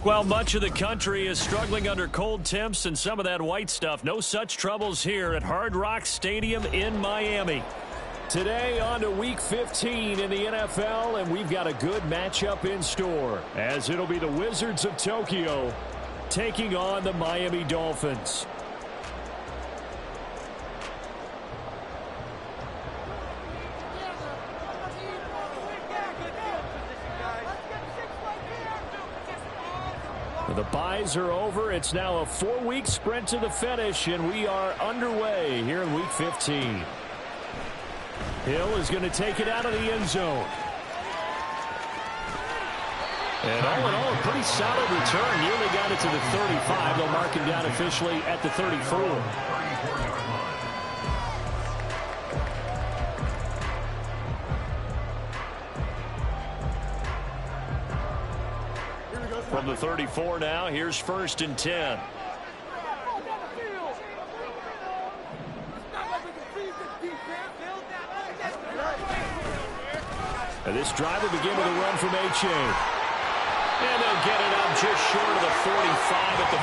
Well, much of the country is struggling under cold temps and some of that white stuff. No such troubles here at Hard Rock Stadium in Miami. Today on to Week 15 in the NFL, and we've got a good matchup in store, as it'll be the Wizards of Tokyo taking on the Miami Dolphins. The byes are over. It's now a 4-week sprint to the finish, and we are underway here in Week 15. Hill is going to take it out of the end zone. And all in all, a pretty solid return. Nearly got it to the 35. They'll mark him down officially at the 34. From the 34 now, here's 1st and 10. And this drive will begin with a run from H.A. And they'll get it up just short of the 45 at the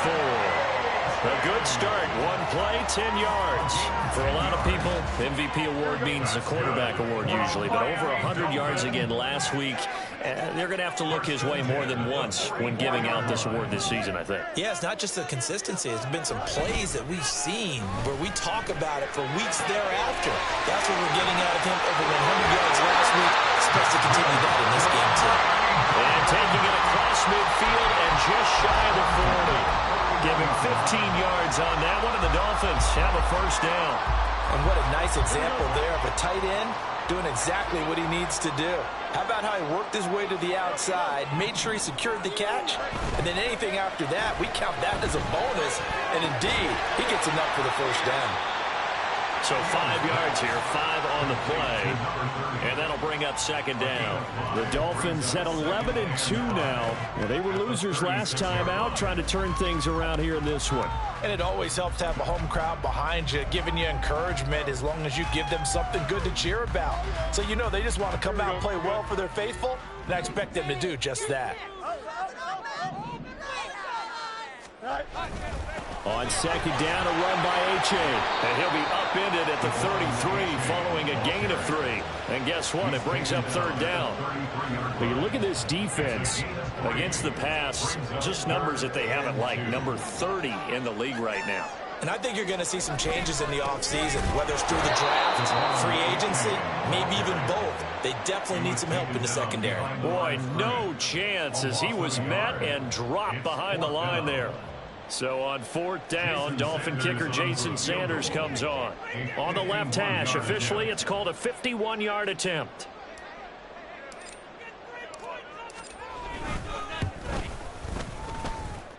44. A good start. One play, 10 yards. For a lot of people, MVP award means a quarterback award usually, but over 100 yards again last week. They're going to have to look his way more than once when giving out this award this season, I think. Yeah, it's not just the consistency. It's been some plays that we've seen where we talk about it for weeks thereafter. That's what we're getting out of him. Over 100 yards last week. Expects to continue that in this game, too. And taking it across midfield and just shy of the 40. Give him 15 yards on that one, and the Dolphins have a 1st down. And what a nice example there of a tight end doing exactly what he needs to do. How about how he worked his way to the outside, made sure he secured the catch, and then anything after that, we count that as a bonus. And indeed, he gets enough for the 1st down. So 5 yards here, 5 on the play, and that'll bring up 2nd down. The Dolphins at 11-2 now. Well, they were losers last time out, trying to turn things around here in this one. And it always helps to have a home crowd behind you, giving you encouragement as long as you give them something good to cheer about. So you know they just want to come out and play well for their faithful, and I expect them to do just that. On 2nd down, a run by H.A. And he'll be upended at the 33 following a gain of 3. And guess what? It brings up 3rd down. But you look at this defense against the pass, just numbers that they haven't liked. Number 30 in the league right now. And I think you're going to see some changes in the offseason, whether it's through the draft, free agency, maybe even both. They definitely need some help in the secondary. Boy, no chance as he was met and dropped behind the line there. So on 4th down, Dolphin kicker Jason Sanders comes on. On the left hash, officially it's called a 51-yard attempt.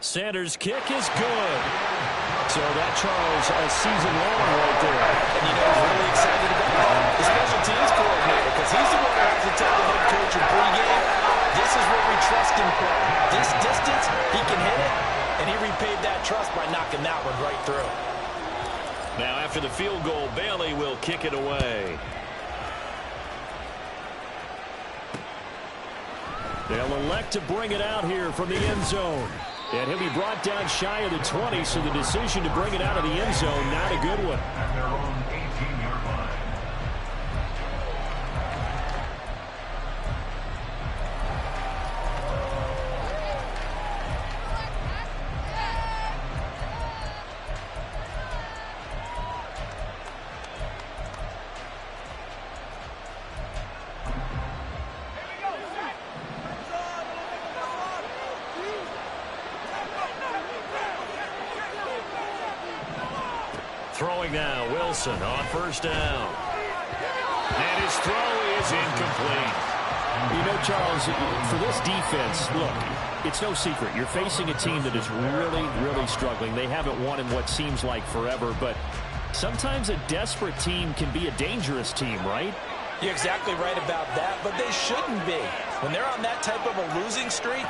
Sanders' kick is good. So that, Charles, a season long right there. And you know he's really excited about that? The special teams coordinator, because he's the one who has to tell the head coach in pregame, this is what we trust him for. This distance, he can hit it. And he repaid that trust by knocking that one right through. Now after the field goal, Bailey will kick it away. They'll elect to bring it out here from the end zone. And he'll be brought down shy of the 20, so the decision to bring it out of the end zone, not a good one. Throwing now, Wilson on 1st down. And his throw is incomplete. You know, Charles, for this defense, look, it's no secret. You're facing a team that is really, really struggling. They haven't won in what seems like forever, but sometimes a desperate team can be a dangerous team, right? You're exactly right about that, but they shouldn't be. When they're on that type of a losing streak,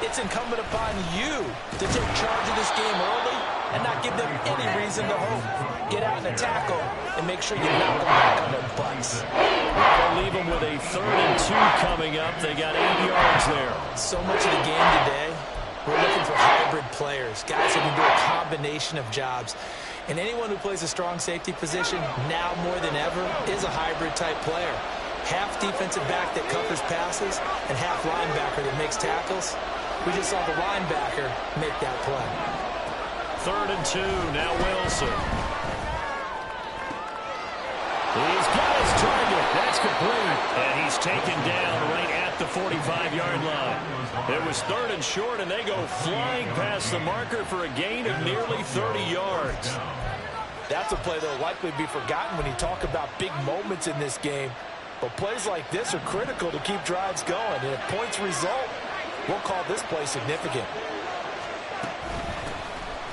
it's incumbent upon you to take charge of this game early and not give them any reason to hope. Get out and tackle and make sure you knock them back on their butts. They'll leave them with a 3rd and 2 coming up. They got 8 yards there. So much of the game today, we're looking for hybrid players, guys who can do a combination of jobs. And anyone who plays a strong safety position, now more than ever, is a hybrid-type player. Half defensive back that covers passes and half linebacker that makes tackles. We just saw the linebacker make that play. 3rd and 2, now Wilson. He's got his target. That's complete. And he's taken down right at the 45-yard line. It was 3rd and short, and they go flying past the marker for a gain of nearly 30 yards. That's a play that will likely be forgotten when you talk about big moments in this game. But plays like this are critical to keep drives going. And if points result, we'll call this play significant.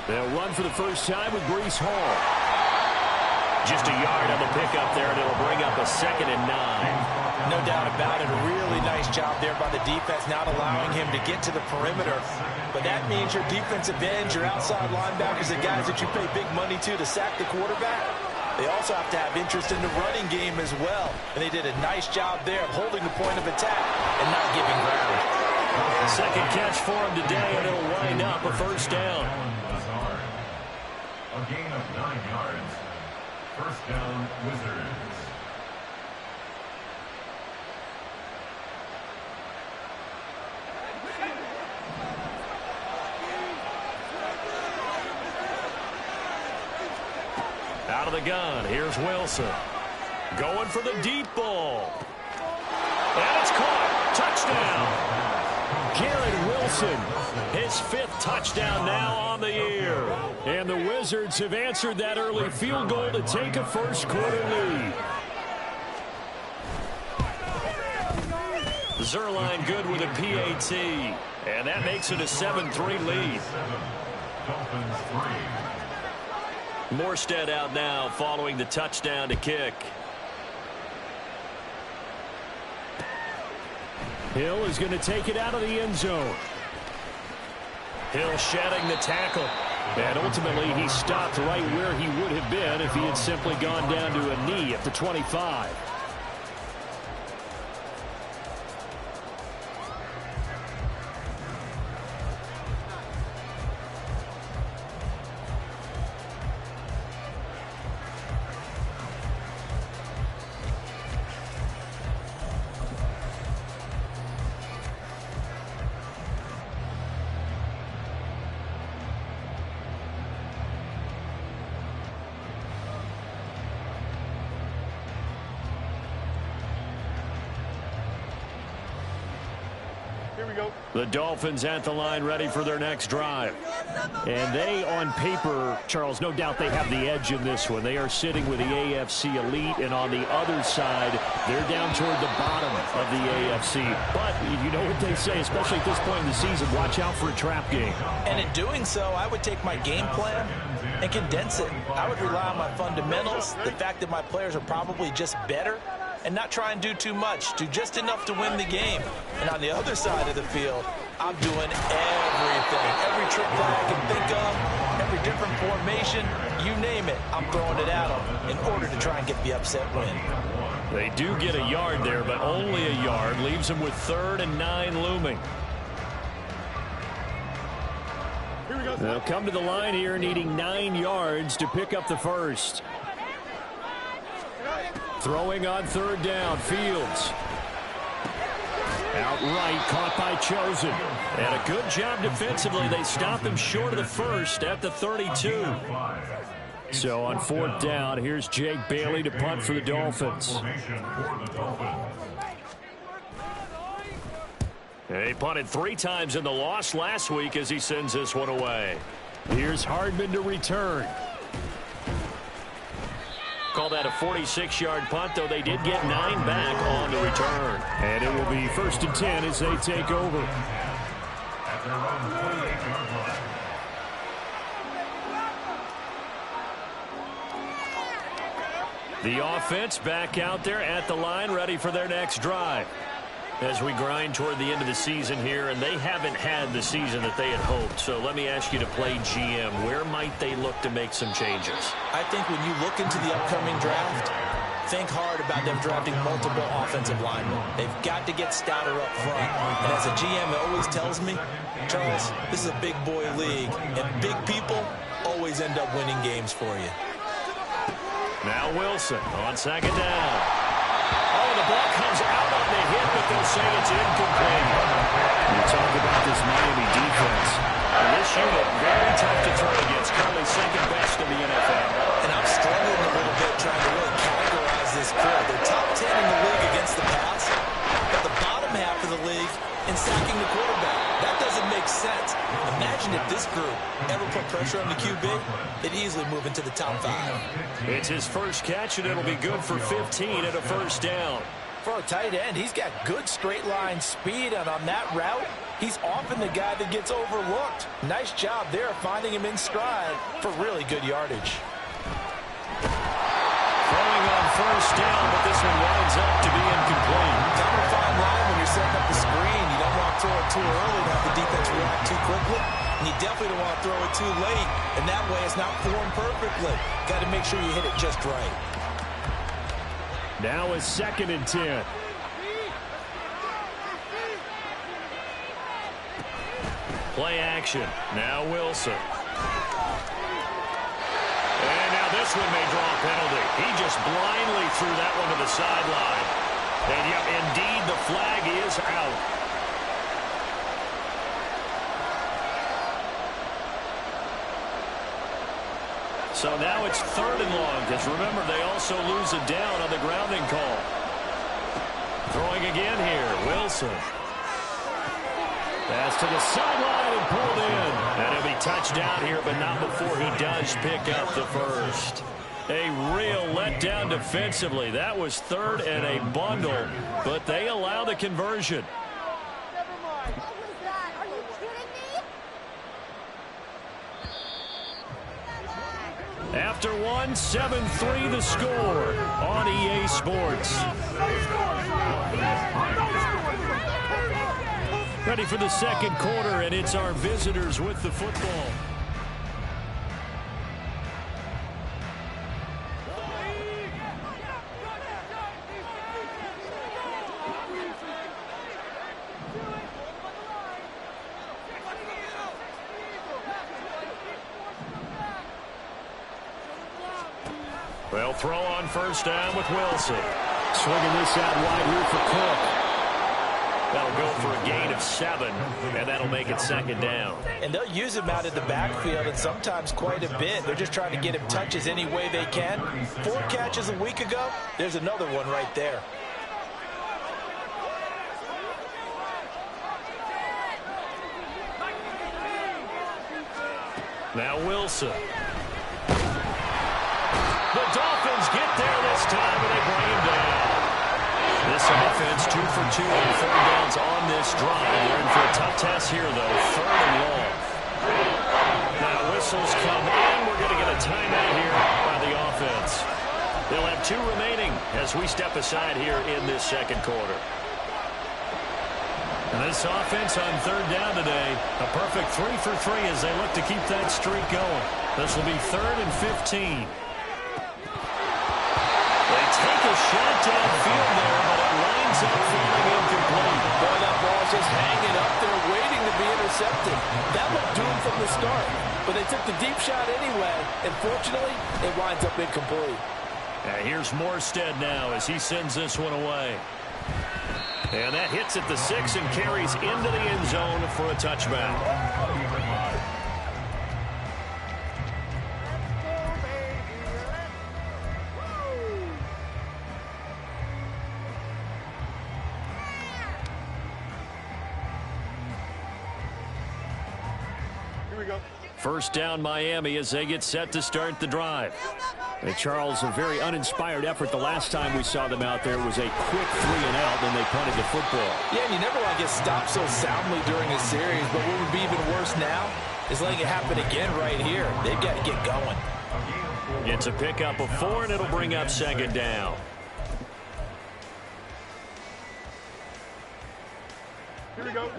They'll run for the first time with Breece Hall. Just a yard on the pickup there, and it'll bring up a 2nd and 9. No doubt about it. A really nice job there by the defense, not allowing him to get to the perimeter. But that means your defensive ends, your outside linebackers, the guys that you pay big money to sack the quarterback, they also have to have interest in the running game as well. And they did a nice job there of holding the point of attack and not giving ground. Second catch for him today, and it'll wind up a 1st down. A gain of 9 yards. 1st down, Wizards. Out of the gun, here's Wilson. Going for the deep ball. And it's caught. Touchdown. Garrett Wilson, his 5th touchdown now on the year. And the Wizards have answered that early field goal to take a first-quarter lead. Zerline good with a PAT. And that makes it a 7-3 lead. Dolphins 3. Morstead out now following the touchdown to kick. Hill is going to take it out of the end zone. Hill shedding the tackle. And ultimately he stopped right where he would have been if he had simply gone down to a knee at the 25. The Dolphins at the line ready for their next drive. And they, on paper, Charles, no doubt they have the edge in this one. They are sitting with the AFC elite, and on the other side, they're down toward the bottom of the AFC. But you know what they say, especially at this point in the season, watch out for a trap game. And in doing so, I would take my game plan and condense it. I would rely on my fundamentals, the fact that my players are probably just better, and not try and do too much, do just enough to win the game. And on the other side of the field, I'm doing everything. Every trick that I can think of, every different formation, you name it, I'm throwing it at them in order to try and get the upset win. They do get a yard there, but only a yard. Leaves them with 3rd and 9 looming. They'll come to the line here needing 9 yards to pick up the first. Throwing on 3rd down, Fields. Outright, caught by Chosen. And a good job defensively. They stop him short of the first at the 32. So on 4th down, here's Jake Bailey to punt for the Dolphins. He punted 3 times in the loss last week as he sends this one away. Here's Hardman to return. Call that a 46-yard punt, though they did get 9 back on the return. And it will be 1st and 10 as they take over. At their own 28-yard line. The offense back out there at the line, ready for their next drive. As we grind toward the end of the season here, and they haven't had the season that they had hoped. So let me ask you to play GM. Where might they look to make some changes? I think when you look into the upcoming draft, think hard about them drafting multiple offensive linemen. They've got to get stouter up front. And as a GM, it always tells me, Charles, this is a big boy league, and big people always end up winning games for you. Now Wilson on 2nd down. Oh, the ball comes out on the hit, but they'll say it's incomplete. You talk about this Miami defense. And this unit, very tough to throw against, currently 2nd best in the NFL. And I'm struggling a little bit trying to really categorize this crew. They're top 10 in the league against the pass, but the bottom half of the league in sacking the quarterback. That doesn't make sense. Imagine if this group ever put pressure on the QB, they'd easily move into the top 5. It's his first catch, and it'll be good for 15 at a 1st down. For a tight end, he's got good straight line speed, and on that route, he's often the guy that gets overlooked. Nice job there finding him in stride for really good yardage. Throwing on 1st down, but this one winds up to be incomplete. Kind of a fine line when you're setting up the screen. You don't want to throw it too early to have the defense react too quickly, and you definitely don't want to throw it too late, and that way it's not formed perfectly. Got to make sure you hit it just right. Now is 2nd and 10. Play action. Now Wilson. And now this one may draw a penalty. He just blindly threw that one to the sideline. And yeah, indeed, the flag is out. So now it's 3rd and long, because remember, they also lose a down on the grounding call. Throwing again here, Wilson. Pass to the sideline and pulled in. And he'll be touched down here, but not before he does pick up the first. A real letdown defensively. That was 3rd and a bundle, but they allow the conversion. After one, 7-3 the score on EA Sports. Ready for the 2nd quarter, and it's our visitors with the football. Well, throw on 1st down with Wilson. Swinging this out wide here for Cook. That'll go for a gain of 7, and that'll make it 2nd down. And they'll use him out of the backfield, and sometimes quite a bit. They're just trying to get him touches any way they can. 4 catches a week ago. There's another one right there. Now Wilson. The Dolphins get there this time, and they bring him down. This offense 2 for 2 on 3rd downs on this drive. They're in for a tough test here, though. 3rd and long. Now whistles come in. We're going to get a timeout here by the offense. They'll have 2 remaining as we step aside here in this 2nd quarter. And this offense on 3rd down today, a perfect 3 for 3 as they look to keep that streak going. This will be 3rd and 15. Take a shot downfield there, but it winds up falling incomplete. Boy, that ball's just hanging up there waiting to be intercepted. That looked doomed from the start, but they took the deep shot anyway, and fortunately, it winds up incomplete. Here's Morstead now as he sends this one away. And that hits at the 6 and carries into the end zone for a touchback. Here we go. First down Miami as they get set to start the drive. And Charles, a very uninspired effort. The last time we saw them out there was a quick 3-and-out, then they punted the football. Yeah, and you never want to get stopped so soundly during a series, but what would be even worse now is letting it happen again right here. They've got to get going. It's a pickup of 4, and it'll bring up second down. Here we go.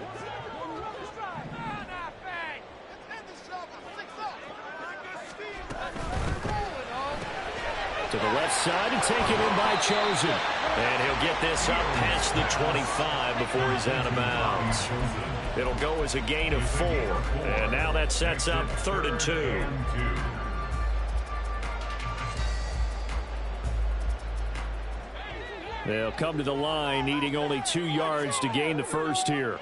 To the left side and taken in by Chosen. And he'll get this up past the 25 before he's out of bounds. It'll go as a gain of 4. And now that sets up 3rd and 2. They'll come to the line, needing only 2 yards to gain the first here.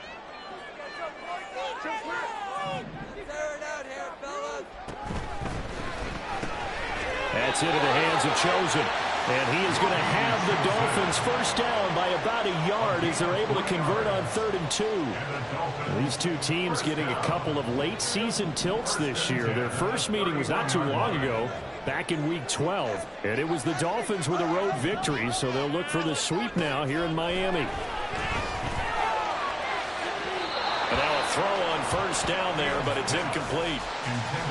That's into the hands of Chosen. And he is going to have the Dolphins first down by about a yard as they're able to convert on 3rd and 2. These two teams getting a couple of late season tilts this year. Their first meeting was not too long ago, back in week 12. And it was the Dolphins with a road victory, so they'll look for the sweep now here in Miami. And now a throw on first down there, but it's incomplete.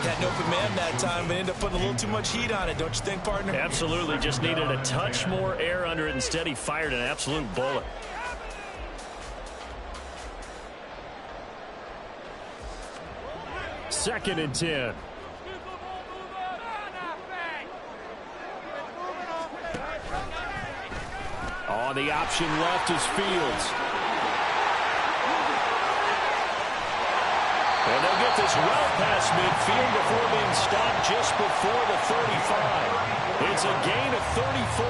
Had an open man that time, but ended up putting a little too much heat on it, don't you think, partner? Absolutely. Just needed a touch more air under it. Instead, he fired an absolute bullet. Second and 10. On the option left is Fields. And they'll get this well past midfield before being stopped just before the 35. It's a gain of 34.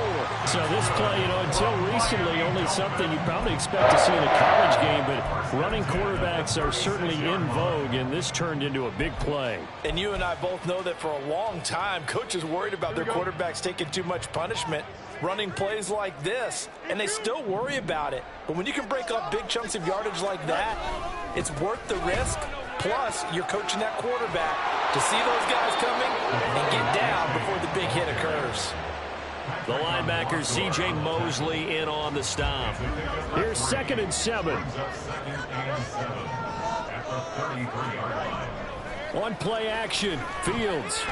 So this play, until recently, only something you'd probably expect to see in a college game, but running quarterbacks are certainly in vogue, and this turned into a big play. And you and I both know that for a long time, coaches worried about their quarterbacks taking too much punishment, running plays like this, and they still worry about it. But when you can break up big chunks of yardage like that, it's worth the risk. Plus, you're coaching that quarterback to see those guys coming and get down before the big hit occurs. The linebacker, C.J. Mosley, in on the stop. Here's 2nd and 7. On play action, Fields.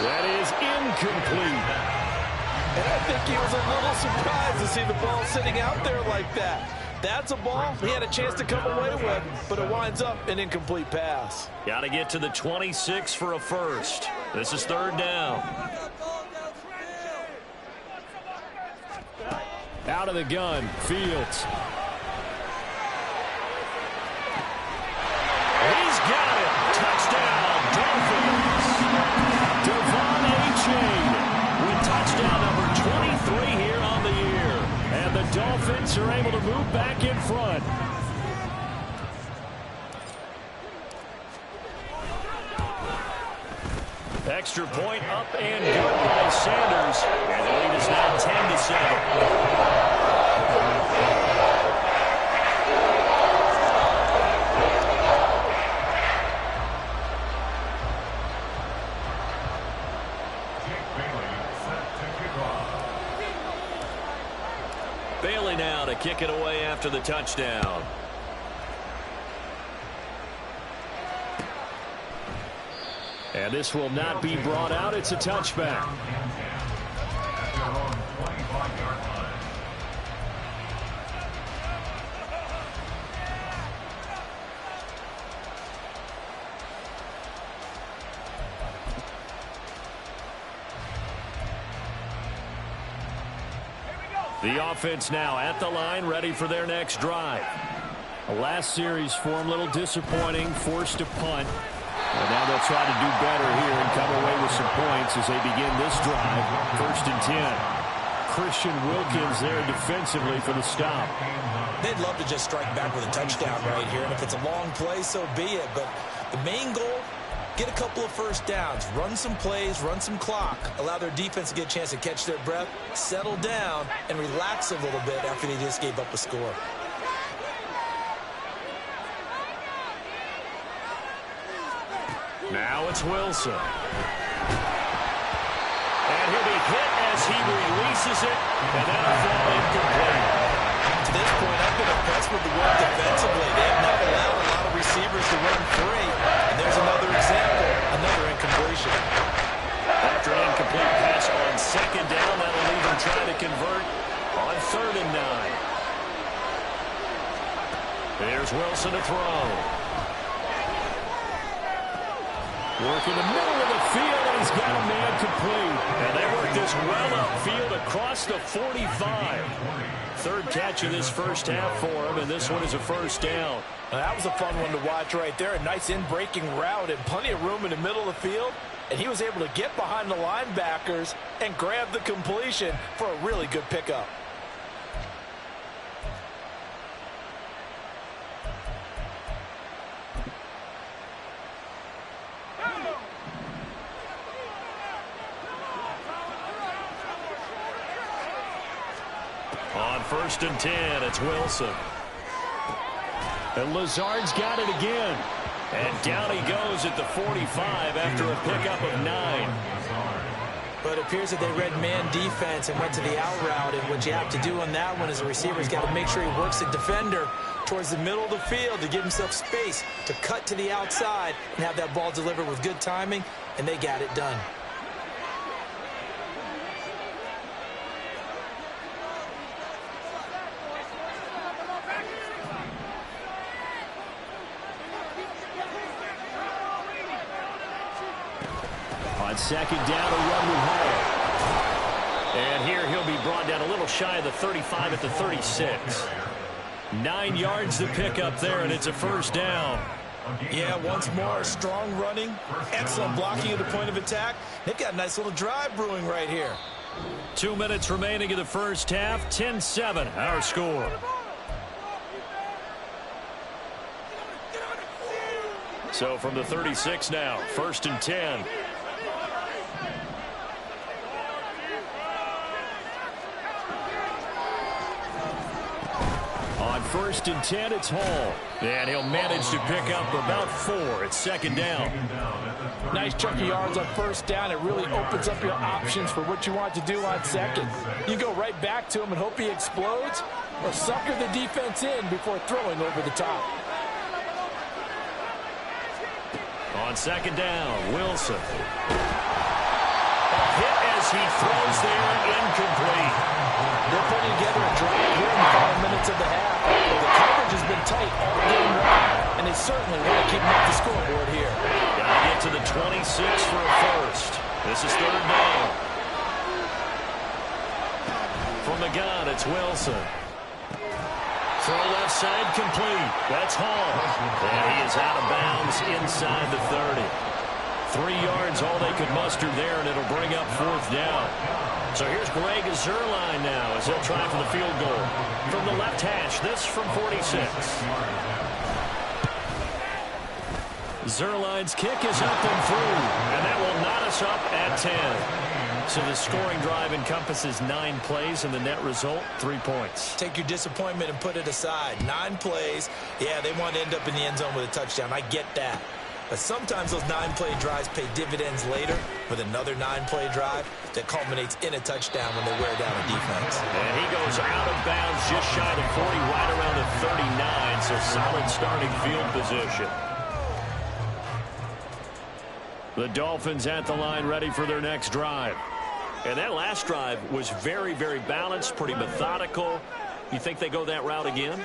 That is incomplete. And I think he was a little surprised to see the ball sitting out there like that. That's a ball he had a chance to come away with, but it winds up an incomplete pass. Got to get to the 26 for a first. This is 3rd down. Out of the gun, Fields. He's got it. Touchdown, Dolphins. Devon A. with touchdown number 23 here on the year. And the Dolphins are able to move back in front. Extra point up and good by Sanders. And the lead is now 10-7. Bailey now to kick it away after the touchdown. And this will not be brought out. It's a touchback. The offense now at the line, ready for their next drive. The last series for them, a little disappointing, forced to punt. And now they'll try to do better here and come away with some points as they begin this drive. 1st and 10. Christian Wilkins there defensively for the stop. They'd love to just strike back with a touchdown right here, and if it's a long play, so be it. But the main goal, get a couple of first downs, run some plays, run some clock, allow their defense to get a chance to catch their breath, settle down, and relax a little bit after they just gave up a score. Now it's Wilson. And he'll be hit as he releases it, and that'll fall incomplete. To this point, I've been impressed with the work defensively. They have not allowed a lot of receivers to run free. And there's another example, another incompletion. After an incomplete pass on second down, that'll leave him trying to convert on 3rd and 9. Here's Wilson to throw. Working the middle of the field, and he's got a man complete. And they work this well upfield across the 45. 3rd catch of this first half for him, and this one is a first down. Now, that was a fun one to watch right there. A nice in-breaking route and plenty of room in the middle of the field. And he was able to get behind the linebackers and grab the completion for a really good pickup. On 1st and 10, it's Wilson. And Lazard's got it again. And down he goes at the 45 after a pickup of 9. But it appears that they read man defense and went to the out route. And what you have to do on that one as a receiver's got to make sure he works the defender towards the middle of the field to give himself space to cut to the outside and have that ball delivered with good timing, and they got it done. On 2nd down, a run with Hall. And here he'll be brought down a little shy of the 35 at the 36. 9 yards to pick up there, and it's a first down. Yeah, once more, strong running, excellent blocking at the point of attack. They've got a nice little drive brewing right here. 2 minutes remaining in the first half, 10-7, our score. So from the 36 now, 1st and 10. On 1st and 10, it's Hall. And he'll manage to pick up about 4. It's 2nd down. Nice chunk of yards on 1st down. It really opens up your options for what you want to do on 2nd. You go right back to him and hope he explodes, or sucker the defense in before throwing over the top. On 2nd down, Wilson. A hit as he throws there, incomplete. They're putting together a drive here in the final minutes of the half. The coverage has been tight all game long, and they certainly want to keep them off the scoreboard here. Got to get to the 26 for a first. This is 3rd down. From the gun, it's Wilson. Throw left side complete. That's Hall. And he is out of bounds inside the 30. 3 yards, all they could muster there, and it'll bring up 4th down. So here's Greg Zuerlein now as he'll try for the field goal. From the left hash, this from 46. Zuerlein's kick is up and through, and that will knot us up at 10. So the scoring drive encompasses 9 plays, and the net result, 3 points. Take your disappointment and put it aside. 9 plays. Yeah, they want to end up in the end zone with a touchdown. I get that. But sometimes those 9-play drives pay dividends later with another 9-play drive that culminates in a touchdown when they wear down a defense. And he goes out of bounds just shy of 40, right around the 39, so solid starting field position. The Dolphins at the line ready for their next drive. And that last drive was very, very balanced, pretty methodical. You think they go that route again?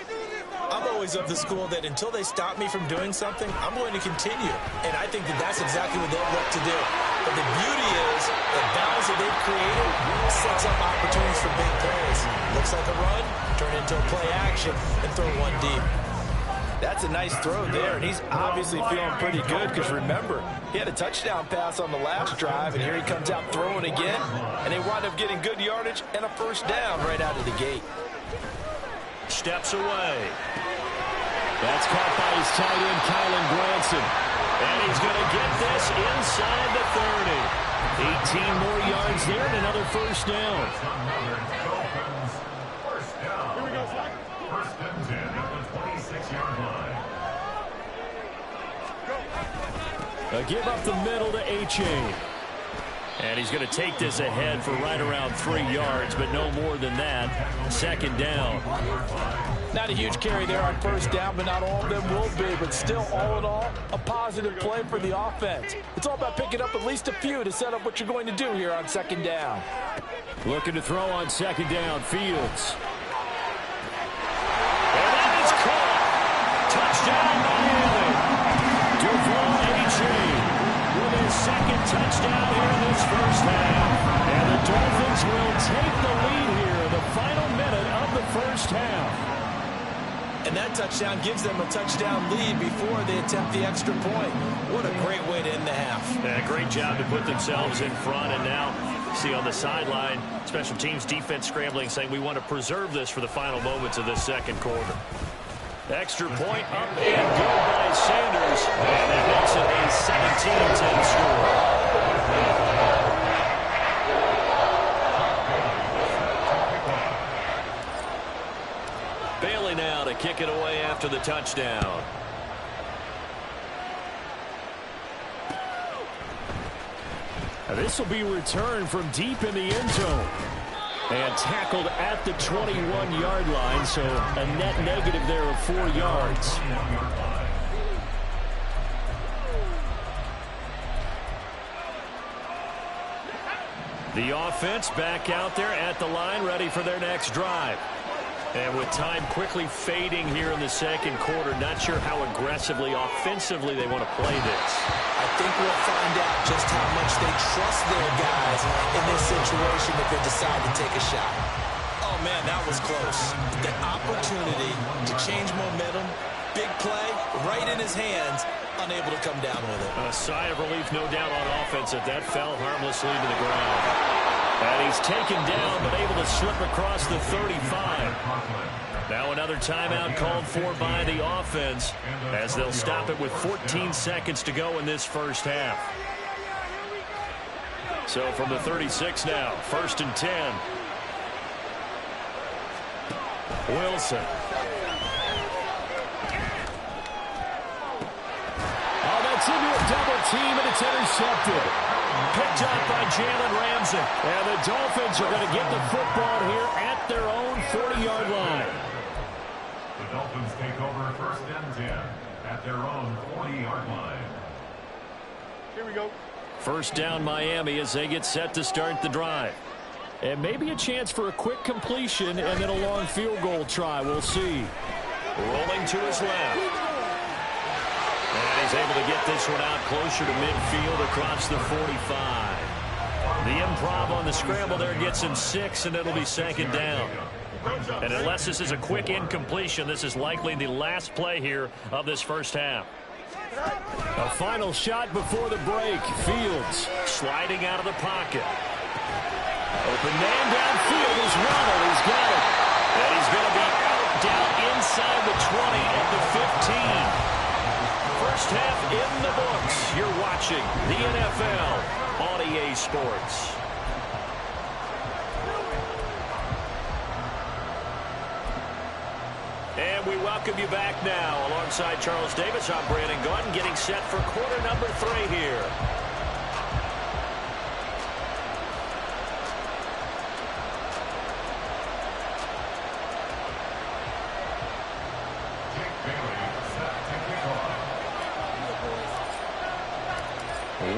I'm always of the school that until they stop me from doing something, I'm going to continue. And I think that that's exactly what they'll look to do. But the beauty is the balance that they've created sets up opportunities for big plays. Looks like a run, turn into a play action, and throw one deep. That's a nice throw there, and he's obviously feeling pretty good because, remember, he had a touchdown pass on the last drive, and here he comes out throwing again, and they wind up getting good yardage and a first down right out of the gate. Steps away. That's caught by his tight end, Kylan Granson. And he's going to get this inside the 30. 18 more yards there and another first down. First down. Here we go, Zach. 1st and 10 at the 26-yard line. A give up the middle to H.A. And he's going to take this ahead for right around 3 yards, but no more than that. Second down. Not a huge carry there on first down, but not all of them will be. But still, all in all, a positive play for the offense. It's all about picking up at least a few to set up what you're going to do here on second down. Looking to throw on second down, Fields. And that is caught. Touchdown, Miami. Devon H.A. with his second touchdown here in this first half. And the Dolphins will take the lead here in the final minute of the first half. And that touchdown gives them a touchdown lead before they attempt the extra point. What a great way to end the half. Yeah, great job to put themselves in front. And now, see on the sideline, special teams defense scrambling, saying we want to preserve this for the final moments of this second quarter. Extra point up and good by Sanders. And that makes it a 17-10 score. Bailey now to kick it away after the touchdown. This will be returned from deep in the end zone. And tackled at the 21-yard line, so a net negative there of 4 yards. The offense back out there at the line, ready for their next drive. And with time quickly fading here in the second quarter, not sure how aggressively, offensively they want to play this. I think we'll find out just how much they trust their guys in this situation if they decide to take a shot. Oh, man, that was close. The opportunity to change momentum, big play, right in his hands, unable to come down with it. A sigh of relief, no doubt, on offense that that fell harmlessly to the ground. And he's taken down, but able to slip across the 35. Now another timeout called for by the offense as they'll stop it with 14 seconds to go in this first half. So from the 36 now, 1st and 10. Wilson. Oh, that's into a double team, and it's intercepted. Picked up by Jalen Ramsey. And the Dolphins are going to get the football here at their own 40-yard line. The Dolphins take over 1st and 10 at their own 40-yard line. Here we go. First down, Miami, as they get set to start the drive. And maybe a chance for a quick completion and then a long field goal try. We'll see. Rolling to his left. And he's able to get this one out closer to midfield across the 45. The improv on the scramble there gets him 6, and it'll be second down. And unless this is a quick incompletion, this is likely the last play here of this first half. A final shot before the break. Fields sliding out of the pocket. Open man downfield is Ronald. He's got it. And he's going to be out down inside the 20 at the 15. First half in the books. You're watching the NFL on EA Sports. And we welcome you back now. Alongside Charles Davis, I'm Brandon Gaudin, getting set for quarter number 3 here.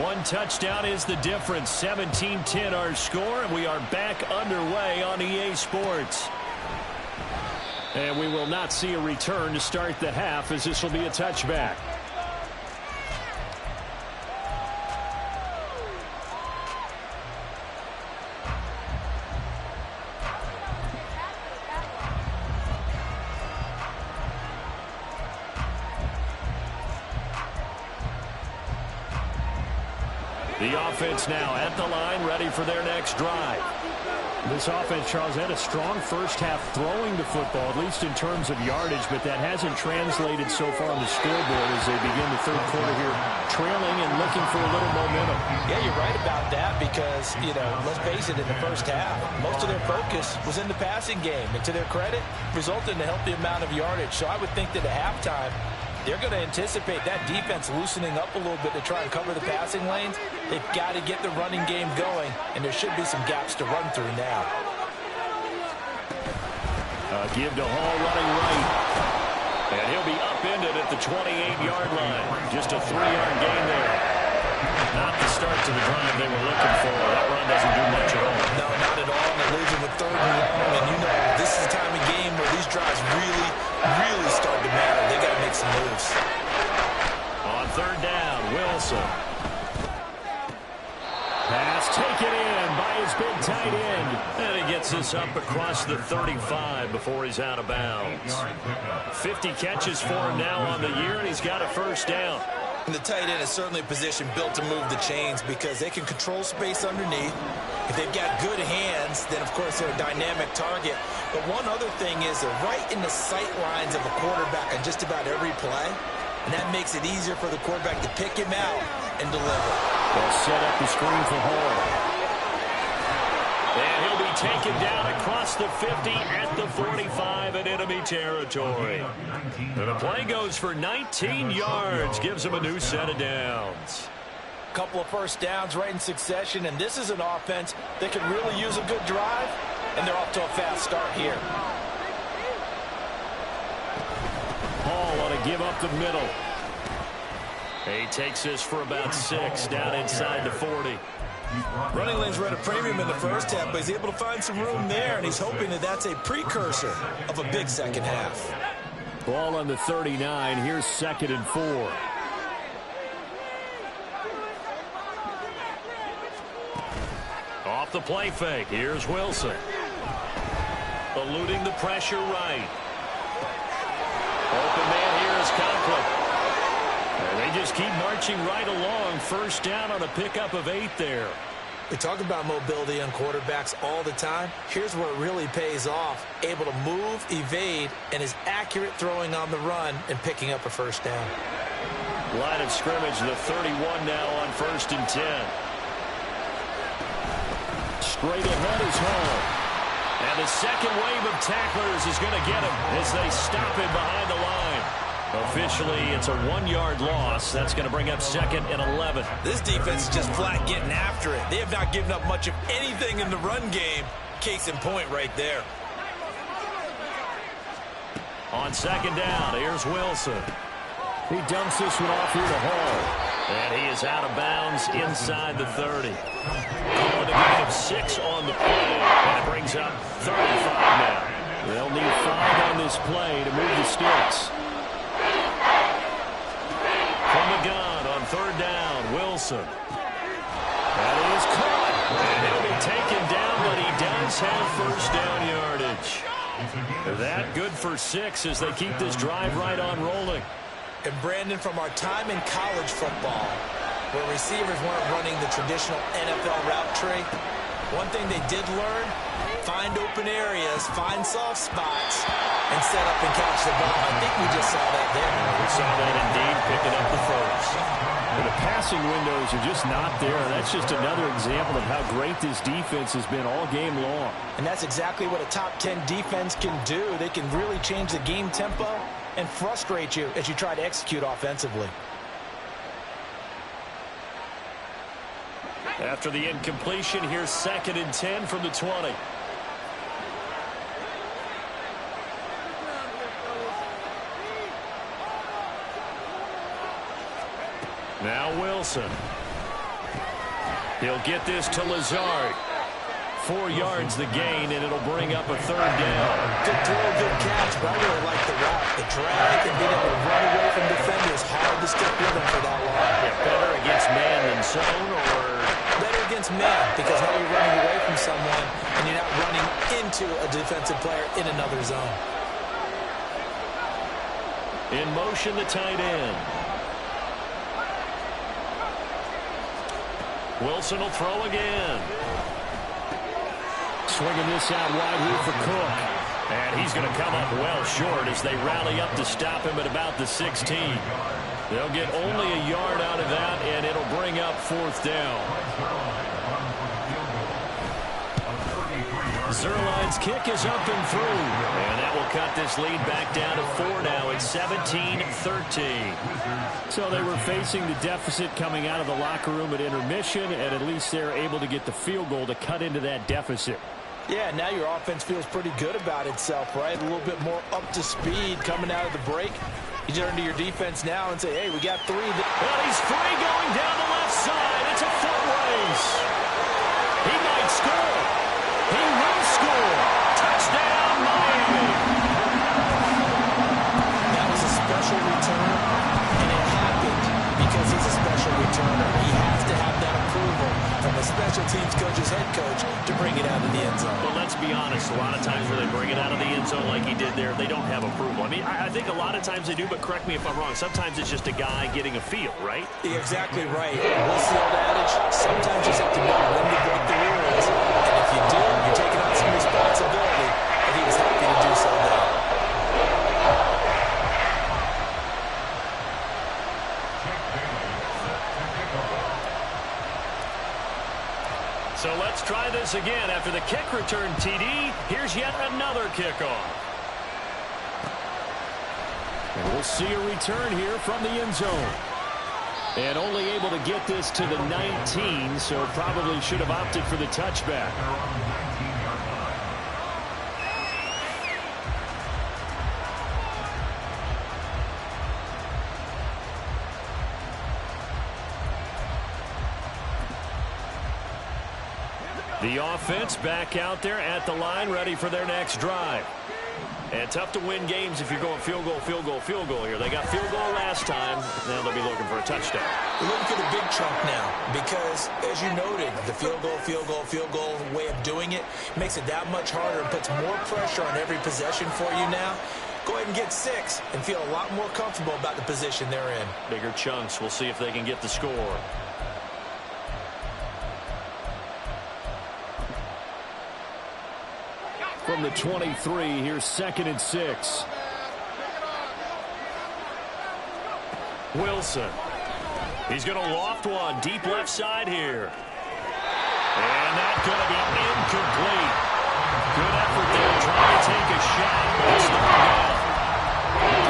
One touchdown is the difference. 17-10 our score, and we are back underway on EA Sports. And we will not see a return to start the half, as this will be a touchback. The offense now at the line, ready for their next drive. This offense, Charles, had a strong first half throwing the football, at least in terms of yardage, but that hasn't translated so far on the scoreboard as they begin the third quarter here, trailing and looking for a little momentum. Yeah, you're right about that because, you know, let's face it, in the first half, most of their focus was in the passing game. And to their credit, resulted in a healthy amount of yardage. So I would think that at halftime, They're going to anticipate that defense loosening up a little bit to try and cover the passing lanes. They've got to get the running game going, and there should be some gaps to run through now. Give to Hall running right. And he'll be upended at the 28-yard line. Just a 3-yard gain there. Not the start to the drive they were looking for. That run doesn't do much at all. No, not at all. And it leaves them with 3rd and long. And you know, this is the time of game where these drives really start to matter. They got to make some moves. On 3rd down, Wilson. Pass taken in by his big tight end. And he gets this up across the 35 before he's out of bounds. 50 catches for him now on the year, and he's got a 1st down. And the tight end is certainly a position built to move the chains because they can control space underneath. If they've got good hands, then, of course, they're a dynamic target. But one other thing is they're right in the sight lines of a quarterback on just about every play. And that makes it easier for the quarterback to pick him out and deliver. They'll set up the screen for Hall. And he'll be taken down across the 50 at the 45 in enemy territory. And the play goes for 19 yards, gives him a new set of downs. Couple of 1st downs right in succession, and this is an offense that can really use a good drive, and they're off to a fast start here. Hall on a give up the middle. He takes this for about 6 down inside the 40. Running lanes were at a premium in the 1st half, but he's able to find some room there, and he's hoping that that's a precursor of a big 2nd half. Ball on the 39. Here's 2nd and 4. Off the play fake. Here's Wilson. Eluding the pressure right. Open man here is Conklin. And they just keep marching right along. 1st down on a pickup of 8 there. We talk about mobility on quarterbacks all the time. Here's where it really pays off. Able to move, evade, and is accurate throwing on the run and picking up a 1st down. Line of scrimmage, the 31 now on 1st and 10. Straight ahead is Hall. And the second wave of tacklers is going to get him as they stop him behind the line. Officially, it's a 1-yard loss. That's going to bring up 2nd and 11. This defense is just flat getting after it. They have not given up much of anything in the run game. Case in point right there. On 2nd down, here's Wilson. He dumps this one off here to Hall. And he is out of bounds inside the 30. Calling a gain of 6 on the play. And it brings up 35 now. They'll need 5 on this play to move the sticks. From the gun on 3rd down, Wilson. That is caught. And he'll be taken down, but he does have 1st down yardage. That good for 6 as they keep this drive right on rolling. And Brandon, from our time in college football, where receivers weren't running the traditional NFL route tree, one thing they did learn, find open areas, find soft spots, and set up and catch the ball. I think we just saw that there. We saw that indeed, picking up the 1st. But the passing windows are just not there. That's just another example of how great this defense has been all game long. And that's exactly what a top 10 defense can do. They can really change the game tempo and frustrate you as you try to execute offensively. After the incompletion, here's 2nd and 10 from the 20. Now Wilson. He'll get this to Lazard. 4 yards the gain, and it'll bring up a 3rd down. Good throw, good catch, but I really like the route. The drag and being able to run away from defenders. Hard to stick with them for that long. Yeah, better against man than zone, or? Better against man, because now you're running away from someone, and you're not running into a defensive player in another zone. In motion, the tight end. Wilson will throw again. Swinging this out wide here for Cook. And he's going to come up well short as they rally up to stop him at about the 16. They'll get only a yard out of that, and it'll bring up 4th down. Zerline's kick is up and through. And that will cut this lead back down to 4 now. It's 17-13. So they were facing the deficit coming out of the locker room at intermission, and at least they're able to get the field goal to cut into that deficit. Yeah, now your offense feels pretty good about itself, right? A little bit more up to speed coming out of the break. You turn to your defense now and say, hey, we got 3. Well, he's free going down the left side. It's a foot race. He might score. He will score. Touchdown, Miami. That was a special return, and it happened because he's a special returner. He has to have that approval from the special teams coach's head coach to bring it out of the end zone. But let's be honest, a lot of times when they bring it out of the end zone like he did there, they don't have approval. I mean, I think a lot of times they do, but correct me if I'm wrong. Sometimes it's just a guy getting a feel, right? You're exactly right. What's the old adage? Sometimes you just have to know when to break the rules. And if you do, you're taking on some responsibility. And he was happy to do so there. So let's try this again. After the kick return TD, here's yet another kickoff. And we'll see a return here from the end zone. And only able to get this to the 19, so probably should have opted for the touchback. The offense back out there at the line, ready for their next drive. And tough to win games if you're going field goal, field goal, field goal here. They got field goal last time. Now they'll be looking for a touchdown. We're looking for the big chunk now because, as you noted, the field goal, field goal, field goal way of doing it makes it that much harder and puts more pressure on every possession for you now. Go ahead and get 6 and feel a lot more comfortable about the position they're in. Bigger chunks. We'll see if they can get the score. From the 23, here's 2nd and 6. Wilson. He's going to loft one deep left side here. And that's going to be incomplete. Good effort there trying to take a shot, but it's not down.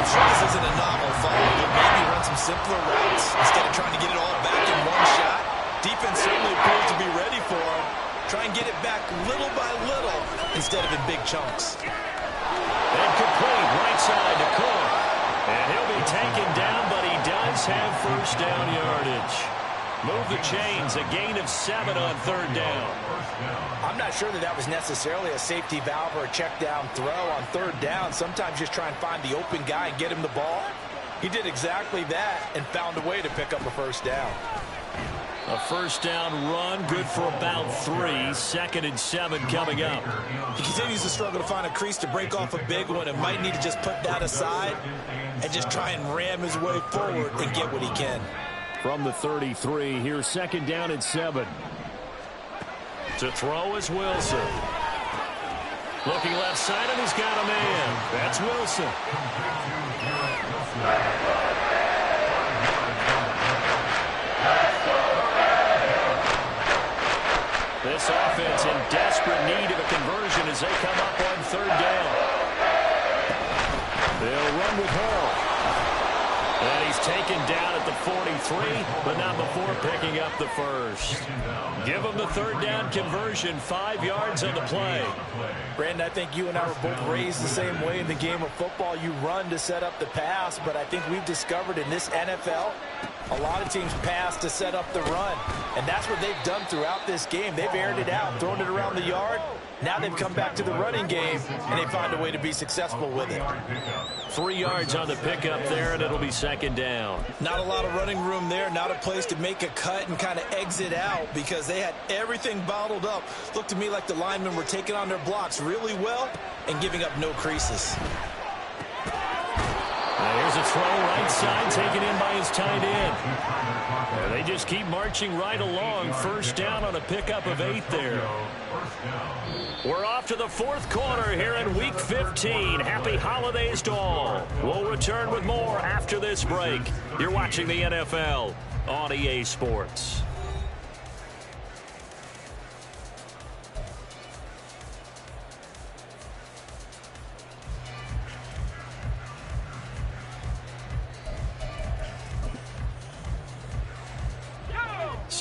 I'm sure this isn't a novel follow, but maybe run some simpler routes instead of trying to get it all back in one shot. Defense certainly appears to be ready for him. Try and get it back little by little instead of in big chunks. And complete right side to Cook. And he'll be taken down, but he does have first down yardage. Move the chains, a gain of 7 on 3rd down. I'm not sure that was necessarily a safety valve or a check down throw on 3rd down. Sometimes just try and find the open guy and get him the ball. He did exactly that and found a way to pick up a first down. A first down run, good for about 3. 2nd and 7 coming up. He continues to struggle to find a crease to break off a big one and might need to just put that aside and just try and ram his way forward and get what he can. From the 33, here's 2nd down and 7. To throw is Wilson. Looking left side, and he's got a man. That's Wilson. This offense in desperate need of a conversion as they come up on 3rd down. They'll run with Hall. And he's taken down at the 43, but not before picking up the first. Give him the 3rd down conversion, 5 yards on the play. Brandon, I think you and I were both raised the same way in the game of football. You run to set up the pass, but I think we've discovered in this NFL, a lot of teams pass to set up the run. And that's what they've done throughout this game. They've aired it out, thrown it around the yard. Now they've come back to the running game, and they find a way to be successful with it. 3 yards on the pickup there, and it'll be 2nd down. Not a lot of running room there, not a place to make a cut and kind of exit out because they had everything bottled up. Looked to me like the linemen were taking on their blocks really well and giving up no creases. Here's a throw right side taken in by his tight end. They just keep marching right along. First down on a pickup of 8 there. We're off to the 4th quarter here in Week 15. Happy holidays to all. We'll return with more after this break. You're watching the NFL on EA Sports.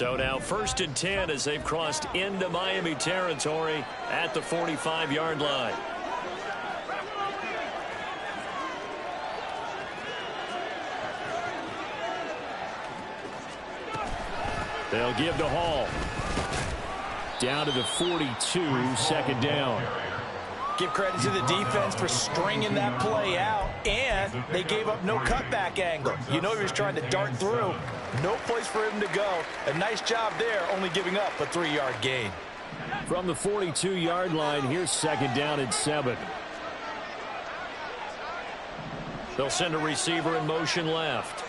So now 1st and 10 as they've crossed into Miami territory at the 45-yard line. They'll give to Hall. Down to the 42, 2nd down. Give credit to the defense for stringing that play out, and they gave up no cutback angle. You know he was trying to dart through. No place for him to go. A nice job there, only giving up a 3-yard gain. From the 42-yard line, here's 2nd down and 7. They'll send a receiver in motion left.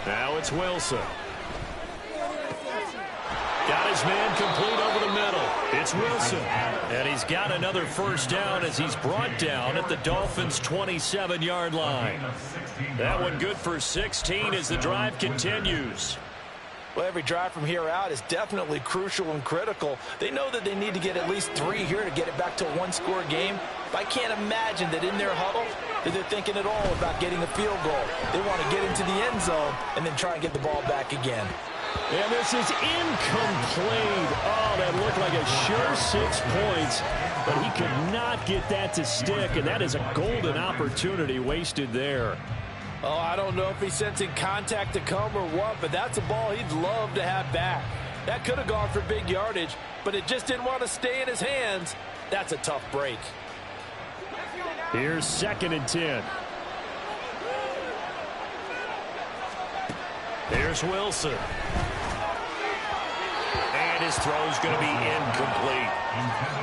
Now it's Wilson. Got his man complete over the middle. It's Wilson. And he's got another 1st down as he's brought down at the Dolphins' 27-yard line. That one good for 16 as the drive continues. Well, every drive from here out is definitely crucial and critical. They know that they need to get at least 3 here to get it back to a 1-score game. But I can't imagine that in their huddle that they're thinking at all about getting a field goal. They want to get into the end zone and then try and get the ball back again. And this is incomplete. Oh, that looked like a sure 6 points. But he could not get that to stick, and that is a golden opportunity wasted there. Oh, I don't know if he's sensing contact to come or what, but that's a ball he'd love to have back. That could have gone for big yardage, but it just didn't want to stay in his hands. That's a tough break. Here's 2nd and 10. Here's Wilson. And his throw's going to be incomplete.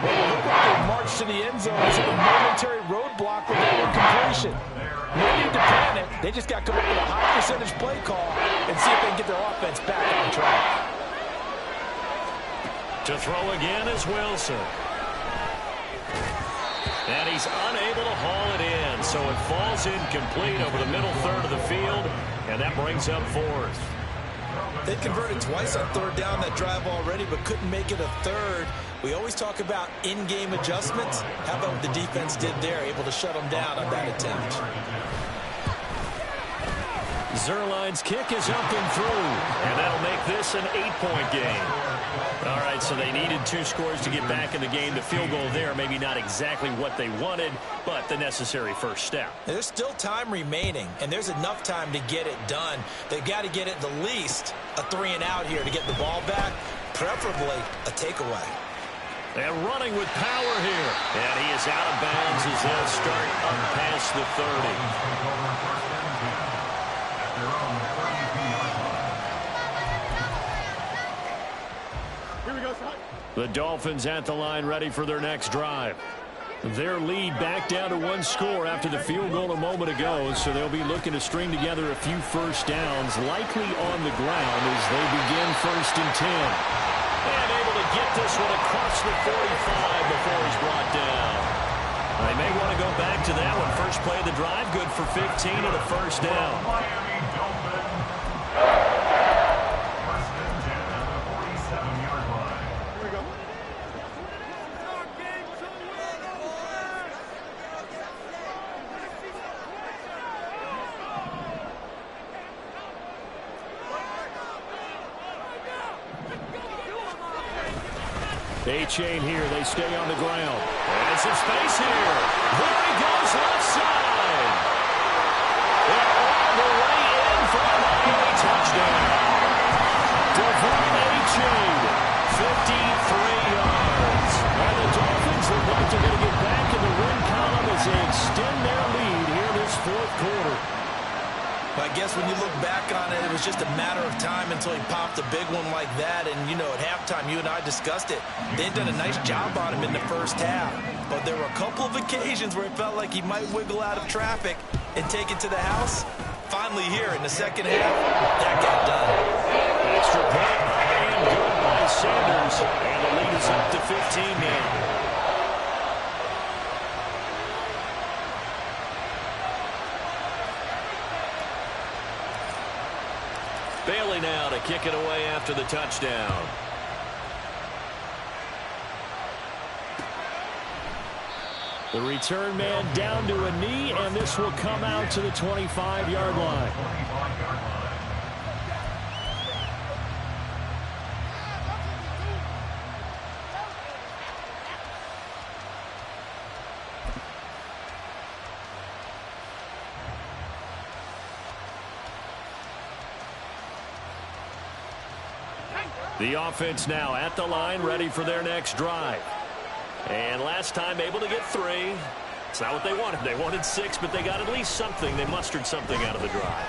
Well, it looked like they marched to the end zone as a momentary roadblock with that incompletion. No need to panic. They just got to come up with a high percentage play call and see if they can get their offense back on track. To throw again is Wilson. And he's unable to haul it in, so it falls incomplete over the middle third of the field, and that brings up 4th. They converted twice on 3rd down that drive already, but couldn't make it a 3rd. We always talk about in-game adjustments. How about what the defense did there, able to shut them down on that attempt? Zerline's kick is up and through, and that'll make this an 8-point game. All right, so they needed 2 scores to get back in the game. The field goal there, maybe not exactly what they wanted, but the necessary first step. There's still time remaining, and there's enough time to get it done. They've got to get it the least a 3-and-out here to get the ball back, preferably a takeaway. And running with power here. And he is out of bounds as they'll start up past the 30. The Dolphins at the line ready for their next drive. Their lead back down to 1 score after the field goal a moment ago, so they'll be looking to string together a few 1st downs, likely on the ground as they begin 1st and 10. And able to get this one across the 45 before he's brought down. They may want to go back to that one. First play of the drive, good for 15 and a 1st down. Miami Dolphins. 1st and 10 at the 47-yard line. Here we go. A-chain here. They stay on the ground. And some space here. There he goes left side. And all the way in for a Miami touchdown. Devon A-chain, 53 yards. And the Dolphins look like they're going to get back in the win column as they extend their lead here this 4th quarter. I guess when you look back on it, it was just a matter of time until he popped a big one like that. And, you know, at halftime, you and I discussed it. They'd done a nice job on him in the first half. But there were a couple of occasions where it felt like he might wiggle out of traffic and take it to the house. Finally here in the second half, that got done. Extra point and good by Sanders. And the lead is up to 15 now. Bailey now to kick it away after the touchdown. The return man down to a knee, and this will come out to the 25-yard line. The offense now at the line, ready for their next drive. And last time able to get 3. It's not what they wanted. They wanted 6, but they got at least something. They mustered something out of the drive.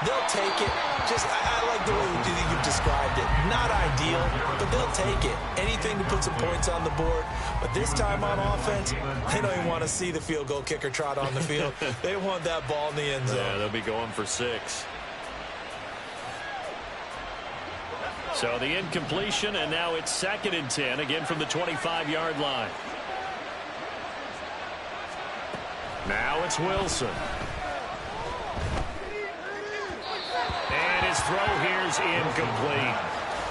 They'll take it. I like the way you've described it. Not ideal, but they'll take it. Anything to put some points on the board. But this time on offense, they don't even want to see the field goal kicker trot on the field. They want that ball in the end zone. Yeah, they'll be going for 6. So the incompletion, and now it's 2nd and 10, again from the 25-yard line. Now it's Wilson. And his throw here's incomplete.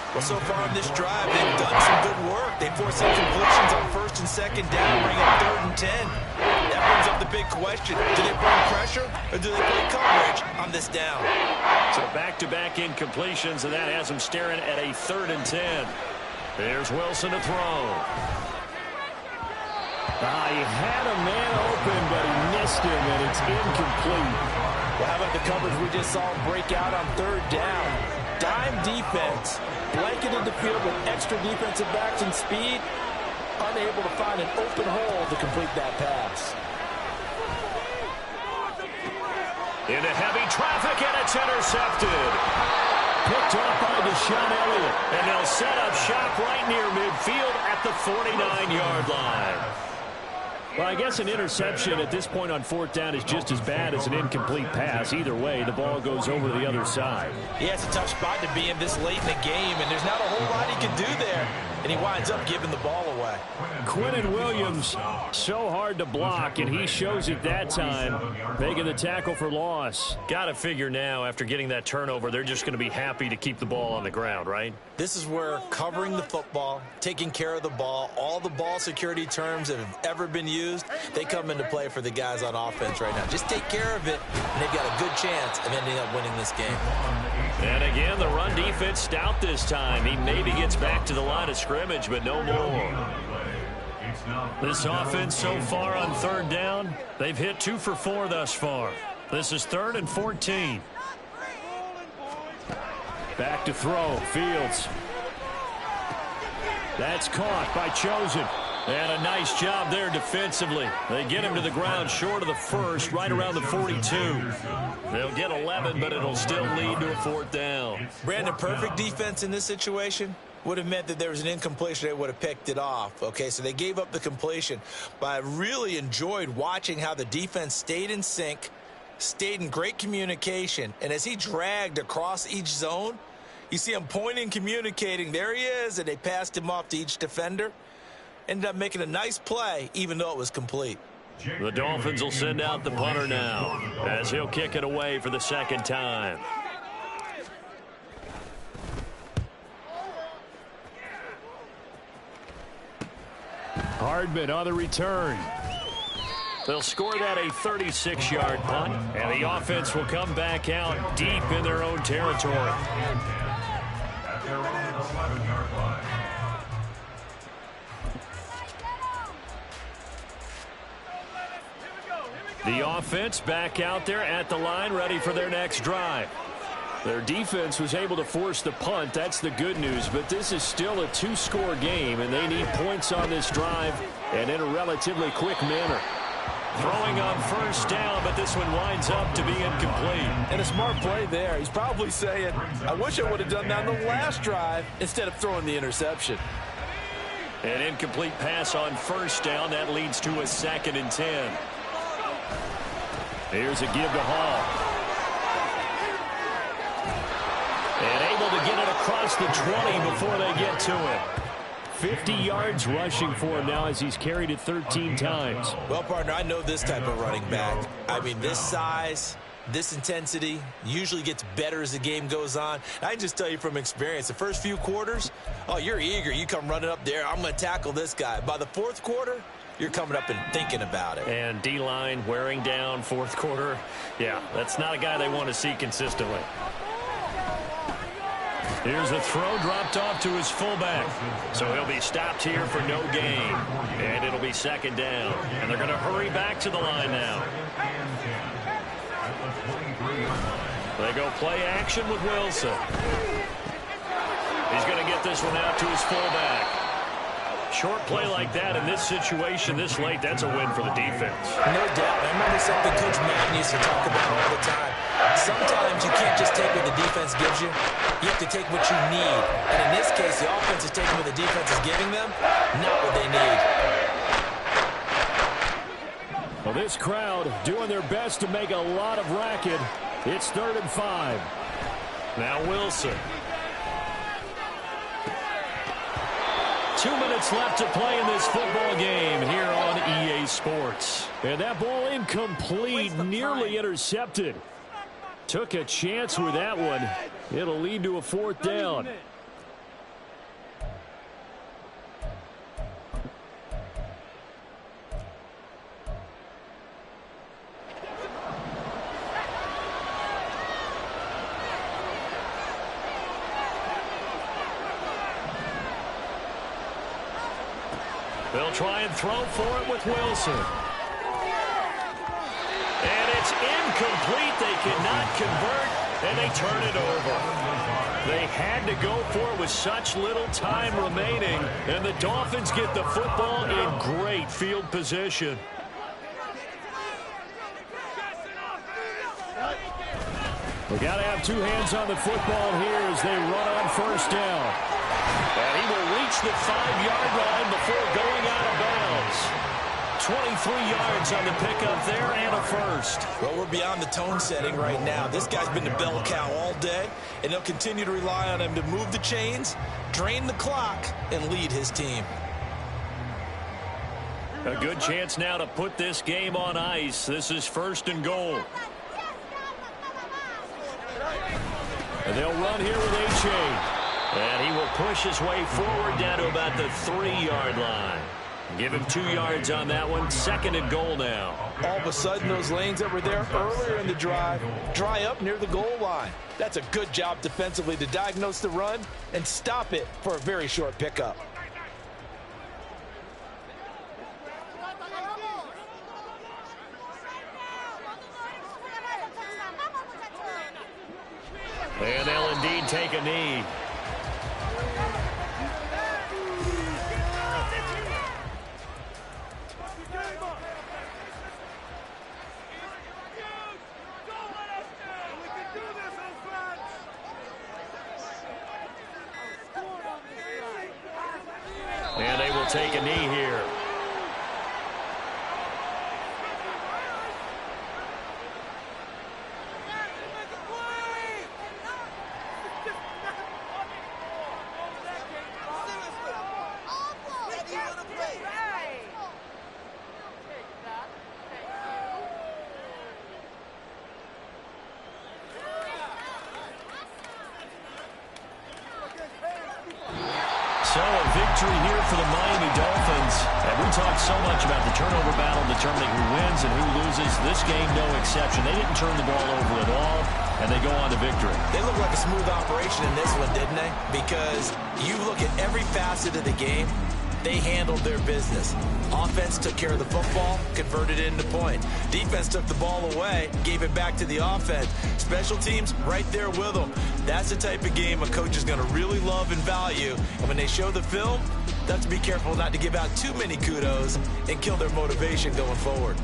Well, so far in this drive, they've done some good work. They forced incompletions on 1st and 2nd down, bring up 3rd and 10. That brings up the big question. Do they bring pressure, or do they play coverage on this down? So back-to-back incompletions, and that has them staring at a 3rd and 10. There's Wilson to throw. He had a man open, but he missed him, and it's incomplete. Well, how about the coverage we just saw him break out on 3rd down? Dime defense, blanketed the field with extra defensive backs and speed, unable to find an open hole to complete that pass. Into heavy traffic, and it's intercepted. Picked off by Deshaun Elliott, and they'll set up shop right near midfield at the 49-yard line. Well, I guess an interception at this point on 4th down is just as bad as an incomplete pass. Either way, the ball goes over to the other side. Yeah, it's a tough spot to be in this late in the game, and there's not a whole lot he can do there. And he winds up giving the ball away. Quinnen Williams, so hard to block, and he shows it that time, making the tackle for loss. Got to figure now, after getting that turnover, they're just going to be happy to keep the ball on the ground, right? This is where covering the football, taking care of the ball, all the ball security terms that have ever been used, they come into play for the guys on offense right now. Just take care of it, and they've got a good chance of ending up winning this game. And again, the run defense stout this time. He maybe gets back to the line of scrimmage, but no more. This offense so far on 3rd down, they've hit 2 for 4 thus far. This is 3rd and 14. Back to throw, Fields. That's caught by Chosen. And a nice job there defensively. They get him to the ground short of the 1st, right around the 42. They'll get 11, but it'll still lead to a 4th down. Brandon, perfect defense in this situation would have meant that there was an incompletion. They would have picked it off. Okay, so they gave up the completion. But I really enjoyed watching how the defense stayed in sync, stayed in great communication. And as he dragged across each zone, you see him pointing, communicating. There he is, and they passed him off to each defender. Ended up making a nice play, even though it was complete. The Dolphins will send out the punter now, as he'll kick it away for the 2nd time. Hardman on the return. They'll score that a 36-yard punt, and the offense will come back out deep in their own territory. At their own 11-yard line. The offense back out there at the line, ready for their next drive. Their defense was able to force the punt. That's the good news, but this is still a 2-score game, and they need points on this drive and in a relatively quick manner. Throwing on 1st down, but this one winds up to be incomplete. And a smart play there. He's probably saying, I wish I would have done that on the last drive instead of throwing the interception. An incomplete pass on 1st down. That leads to a 2nd and 10. Here's a give to Hall. And able to get it across the 20 before they get to it. 50 yards rushing for him now as he's carried it 13 times. Well, partner, I know this type of running back. I mean, this size, this intensity usually gets better as the game goes on. I can just tell you from experience, the first few quarters, oh, you're eager. You come running up there. I'm going to tackle this guy. By the 4th quarter, you're coming up and thinking about it. And D-line wearing down fourth quarter. Yeah, that's not a guy they want to see consistently. Here's a throw dropped off to his fullback. So he'll be stopped here for no gain. And it'll be second down. And they're going to hurry back to the line now. They go play action with Wilson. He's going to get this one out to his fullback. Short play like that in this situation this late, that's a win for the defense. No doubt. I remember something Coach Madden used to talk about all the time. Sometimes you can't just take what the defense gives you. You have to take what you need. And in this case, the offense is taking what the defense is giving them, not what they need. Well, this crowd doing their best to make a lot of racket. It's 3rd and 5. Now Wilson. 2 minutes left to play in this football game here on EA Sports. And that ball incomplete, nearly intercepted. Took a chance with that one. It'll lead to a 4th down. They'll try and throw for it with Wilson. And it's incomplete. They cannot convert, and they turn it over. They had to go for it with such little time remaining, and the Dolphins get the football in great field position. We got to have 2 hands on the football here as they run on 1st down. And he will reach the 5-yard line before going out of bounds. 23 yards on the pickup there and a first. Well, we're beyond the tone setting right now. This guy's been the bell cow all day, and they'll continue to rely on him to move the chains, drain the clock, and lead his team. A good chance now to put this game on ice. This is 1st and goal. And they'll run here with H.A. And he will push his way forward down to about the 3-yard line. Give him 2 yards on that one. 2nd and goal now. All of a sudden, those lanes that were there earlier in the drive dry up near the goal line. That's a good job defensively to diagnose the run and stop it for a very short pickup. And they'll indeed take a knee. And they will take a knee here. So a victory here for the Miami Dolphins. And we talked so much about the turnover battle determining who wins and who loses. This game, no exception. They didn't turn the ball over at all, and they go on to victory. They look like a smooth operation in this one, didn't they? Because you look at every facet of the game, they handled their business. Offense took care of the football, converted it into point. Defense took the ball away, gave it back to the offense. Special teams right there with them. That's the type of game a coach is going to really love and value. And when they show the film, they have to be careful not to give out too many kudos and kill their motivation going forward.